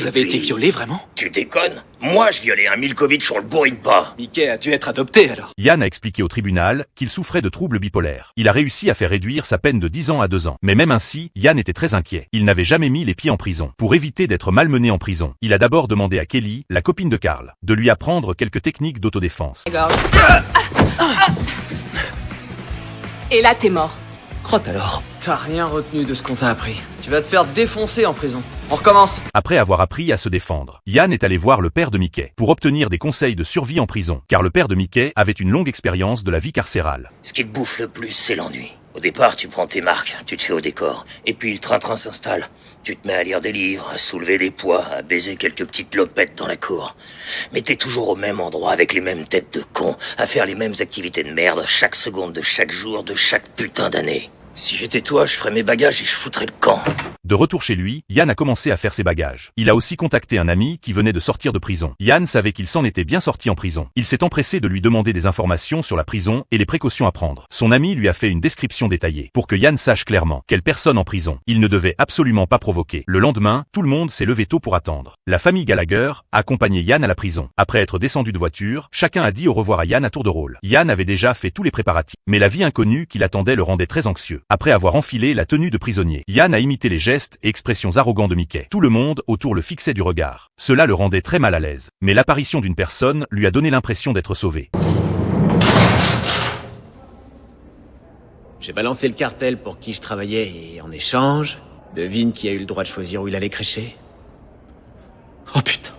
Vous avez été violé, vraiment? Tu déconnes? Moi, je violais un Milkovitch, on le bourrine pas. Mickey a dû être adopté, alors. Yann a expliqué au tribunal qu'il souffrait de troubles bipolaires. Il a réussi à faire réduire sa peine de 10 ans à 2 ans. Mais même ainsi, Yann était très inquiet. Il n'avait jamais mis les pieds en prison. Pour éviter d'être malmené en prison, il a d'abord demandé à Kelly, la copine de Carl, de lui apprendre quelques techniques d'autodéfense. Et là, t'es mort. Crotte alors. T'as rien retenu de ce qu'on t'a appris. Tu vas te faire défoncer en prison. On recommence. Après avoir appris à se défendre, Yann est allé voir le père de Mickey pour obtenir des conseils de survie en prison, car le père de Mickey avait une longue expérience de la vie carcérale. Ce qui te bouffe le plus, c'est l'ennui. Au départ, tu prends tes marques, tu te fais au décor. Et puis le train-train s'installe. Tu te mets à lire des livres, à soulever des poids, à baiser quelques petites lopettes dans la cour. Mais t'es toujours au même endroit avec les mêmes têtes de cons, à faire les mêmes activités de merde chaque seconde de chaque jour de chaque putain d'année. Si j'étais toi, je ferais mes bagages et je foutrais le camp. De retour chez lui, Yann a commencé à faire ses bagages. Il a aussi contacté un ami qui venait de sortir de prison. Yann savait qu'il s'en était bien sorti en prison. Il s'est empressé de lui demander des informations sur la prison et les précautions à prendre. Son ami lui a fait une description détaillée pour que Yann sache clairement quelle personne en prison il ne devait absolument pas provoquer. Le lendemain, tout le monde s'est levé tôt pour attendre. La famille Gallagher a accompagné Yann à la prison. Après être descendu de voiture, chacun a dit au revoir à Yann à tour de rôle. Yann avait déjà fait tous les préparatifs, mais la vie inconnue qui l'attendait le rendait très anxieux. Après avoir enfilé la tenue de prisonnier, Yann a imité les gestes et expressions arrogants de Mickey. Tout le monde autour le fixait du regard. Cela le rendait très mal à l'aise. Mais l'apparition d'une personne lui a donné l'impression d'être sauvé. J'ai balancé le cartel pour qui je travaillais et en échange, devine qui a eu le droit de choisir où il allait crécher? Oh putain.